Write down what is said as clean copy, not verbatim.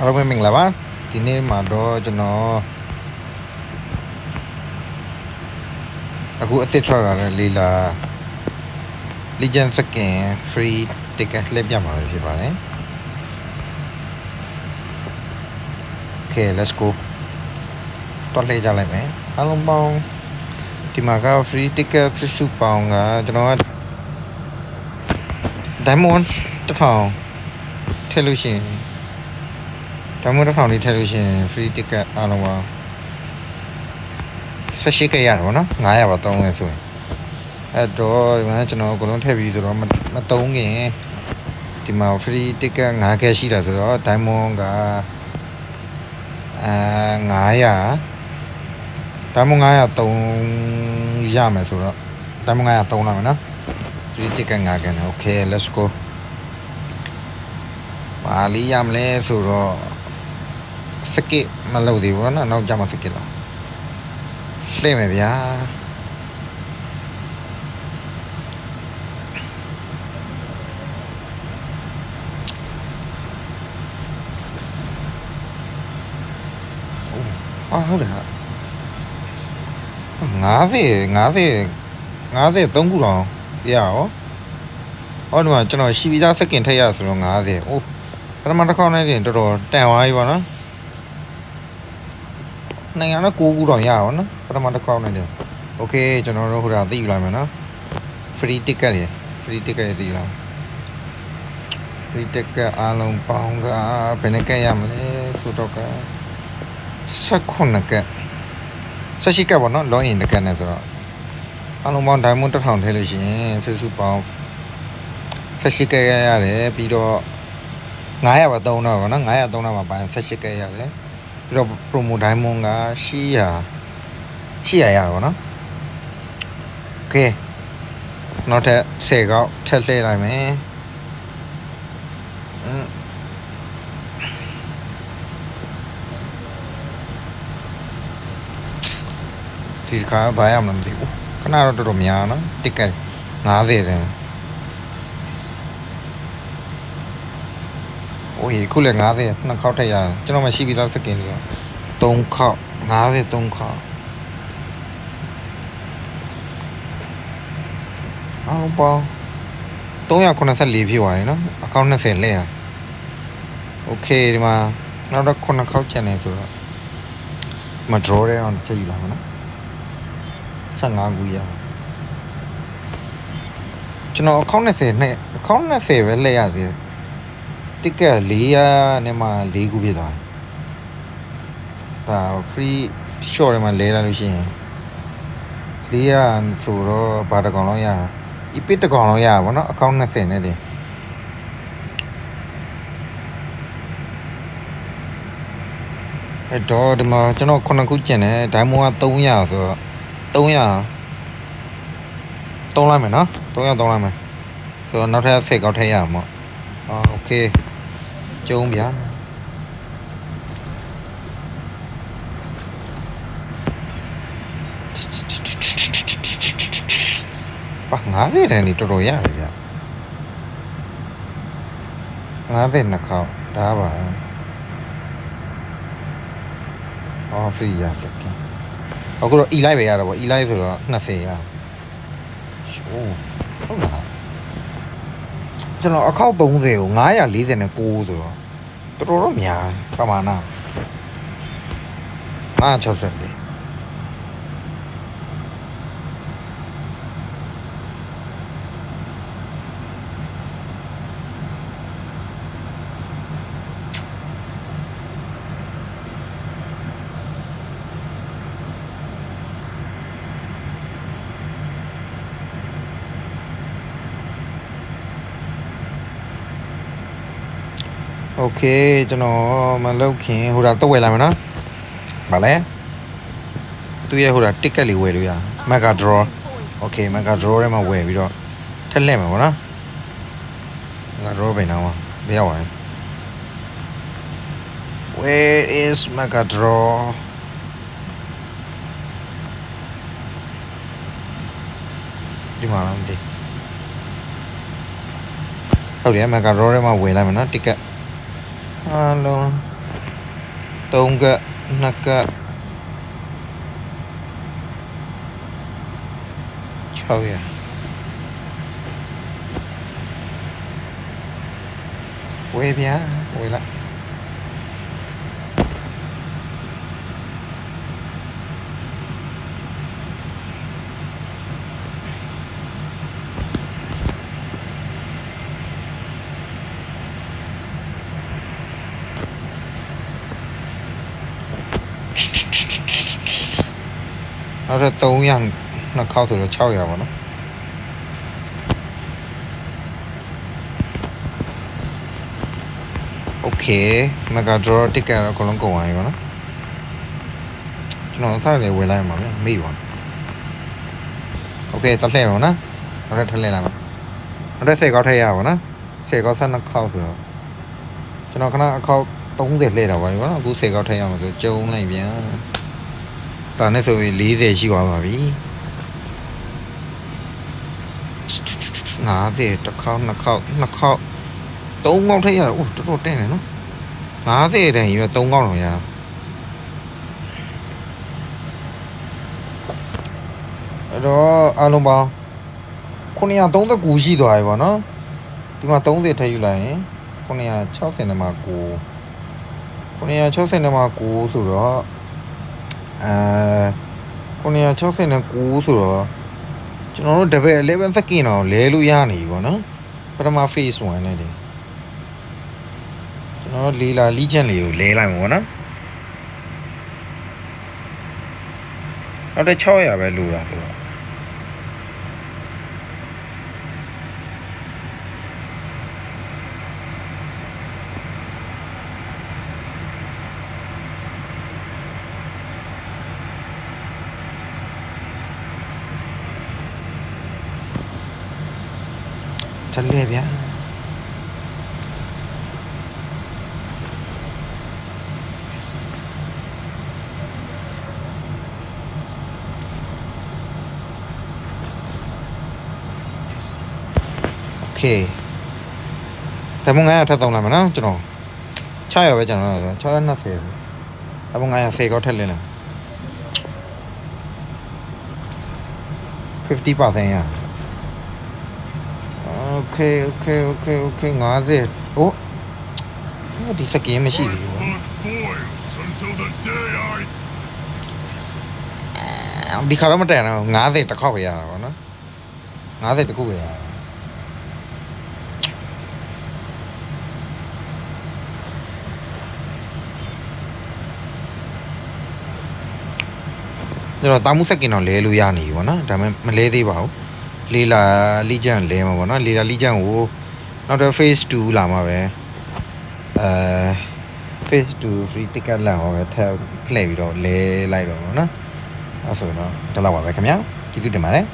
အားလုံးပဲမင်္ဂလာပါဒီနေ့မှာတော့ကျွန်တော်အခုအသစ်ထွက်လာတဲ့လီလာ Legend Skin Free Ticket လှည့်ပြမှာဖြစ်ပါတယ် Okay let's go တော့လှည့်ကြလိုက်မယ်အားလုံးပေါင်းဒီမှာက Free Ticket စုပေါင်းကကျွန်တော်က Diamond 1000ထည့်လို့ရှိရင်Diamond 1000လေးထည့်လို့ရှိရင် Free Ticket အားလုံးပါ18ကရတယ်ဗောနော်900ပါသုံးရဆိုရင်အဲ့တော့ဒီမှာကျွန်တော်အကုန်လုံးထည့်ပြီးဆိုတော့မသုံးခင်ဒီမှာ free ticket 9k ရှိတာဆိုတော့ diamond က900 diamond 900သုံးရမယ်ဆိုတော့ diamond 900သုံးလာမယ်နော် free ticket 9k နဲ့ okay let's go ပါလီရမလဲဆိုတော့စကစ်မလုပ်သေးဘူးနော်နောက်ကြမှာစကစ်လာလှည့်မယ်ဗျာဟုတ်တယ်ဟာ50 3ခုတောင်ရရောဟောဒီမှာကျွန်တော်ရှိပြီးသားစကင်ထည့်ရဆိုတော့50အိုးပထမတစ်ခေါက်နဲ့တင်တော်တော်တန်သွားပြီပါနော်နိုင်ငံတော့9ခုတောင်ရရောနော်ပထမတစ်ခေါက်နဲ့တင်โอเคကျွန်တော်တို့ဟိုဒါသိယူလိုက်မယ်နော် free ticket ရ free ticket ရသိယူလိုက် free ticket အားလုံးပေါင်းကဘယ်နှကက်ရမလဲဆိုတော့က19ကက်18ကက်ပေါ့နော် login တကက်နဲ့ဆိုတော့အားလုံးပေါင်း diamond 1000ထည့်လို့ရှိရင်စုပေါင်း18ကက်ရတယ်ပြီးတော့900ပါသုံးတော့ဗောနော်900သုံးတော့မှာပိုင်း18ကက်ရတယ်ပြီးတော့ promo diamond က800ရပါဗောနော်โอเคနောက်ထပ်10ကောက်ထည့်လှည့်လိုက်မယ်ဒီခါဘာရမလဲမသိဘူးခဏတော့တော်တော်များနော်တစ်ကက်50တယ်โอ้ยခုလည်း50နှစ်ခေါက်ထည့်ရကျွန်တော်မရှိပြီးသားစကင်တွေ3ခေါက်53ခေါက်အောင်ပေါင်း384ဖြစ်သွားပြီနော်အကောင့်20လဲရโอเคဒီမှာနောက်တော့9ခေါက်ကျန်နေဆိုတော့ဒီမှာ draw တဲ့အောင်ချက်ယူလာမှာနော်15ခုရကျွန်တော်အကောင့်20နဲ့အကောင့်20ပဲလဲရသေးတယ်တစ်ကက်400နဲ့မှ4ခုဖြစ်သွားတယ်ဒါ free short တွေမှာလဲလာလို့ရှိရင်400ဆိုတော့ဘာတကောင်လောက်ရepic တကောင်လောက်ရပါတော့အကောင့်20နဲ့တင်အဲ့တော့ဒီမှာကျွန်တော်9ခုကျင်တယ် diamond က300ဆိုတော့300သုံးလိုက်မယ်နော်300သုံးလိုက်မယ်ဆိုတော့နောက်ထပ်10ကောက်ထည့်ရမှာโอเคကျုံးဗျာပါ50တန်းนี่တော်တော်ရတယ်ဗျ50နှစ်ခေါက်ဒါပါfree ရစကင်အခုတော့ e-live ပဲရတာပေါ့ e-live ဆိုတော့20ရဟုတ်လားကျွန်တော်အခောက်30ကို949ဆိုတော့တော်တော်များပမာဏ964โอเคကျွန်တော်မလောက်ခင်ဟိုဒါတော့ဝယ်လာမယ်နော်ဗာလဲသူရဲ့ဟိုဒါ ticket လေးဝယ်လို့ရ mega draw okay mega draw ထဲမှာဝယ်ပြီးတော့ထက်လက်မှာဗောနော် mega draw ပဲနော်ဘယ်ရောက်လဲ where is mega draw ဒီမှာလားမသိဟုတ်တယ် mega draw ထဲမှာဝယ်လိုက်မယ်နော် ticket အားလုံး 3က2က6ရဝေးဗျာဝေးလာနောက်တော့3ရနှစ်ခေါက်ဆိုတော့6ရပါတော့โอเคမကဒရောတစ်ကတော့အကုန်လုံးကုန်သွားပြီပေါ့နော်ကျွန်တော်စတယ်ဝင်လိုက်မှာဗျမေ့ပါโอเคတက်လှည့်ပါနော်နောက်ထပ်ထည့်လိုက်လာပါနောက်ထပ်10ခေါက်ထည့်ရပါနော်10ခေါက်12ခေါက်ဆိုတော့ကျွန်တော်ခဏအခေါက်30လှည့်တာပါပေါ့နော်အခု10ခေါက်ထည့်ရမှာဆိုကျုံလိုက်ပြန်ဒါနဲ့ဆိုရင်40ရှိသွားပါပြီ50တစ်ခေါက်2ခေါက်2ခေါက်3ခေါက်ထည့်ရအိုးတော်တော်တင်းတယ်နော်50တန်ကြီးပဲ3ခေါက်တော့ရအဲ့တော့အလုံးပေါင်း939ရှိသွားပြီပေါ့နော်ဒီမှာ30ထည့်ယူလိုက်ရင်960နဲ့မှာ960နဲ့မှာ9ဆိုတော့969ဆိုတော့ကျွန်တော်တို့တပည့်11 second တော့လဲလို့ရနေပြီပေါ့နော်ပထမ phase 1နဲ့တည်းကျွန်တော်လေးလာလီချန်လေးကိုလဲလိုက်မှာပေါ့နော်နောက်တော့600ပဲလို့တာဆိုတော့ထက်လဲဗျာโอเคဒါမှ900ထပ်သုံးလိုက်မှာနော်ကျွန်တော်600ပဲကျွန်တော်620ဒါမှ910ကောထက်လဲလား50% ရOkay 50အိုးဒီစကင်းမရှိသေးဘူးဒီခါတော့မတန်တော့50တစ်ခေါက်ပဲရတာပေါ့နော်50တစ်ခုပဲရတာကျွန်တော်တာမှုစကင်တော့လဲလို့ရနေပြီပေါ့နော်ဒါပေမဲ့မလဲသေးပါဘူးလေးလာလီဂျန်လဲမှာပေါ့နော်လေးလာလီဂျန်ကိုနောက်တော့ phase 2လာမှာပဲphase 2 free ticket လာမှာပဲထပ်လှည့်ပြီးတော့လဲလိုက်တော့ပေါ့နော်အဲ့ဆိုတော့ဒီလောက်ပါပဲခင်ဗျာကျေးဇူးတင်ပါတယ်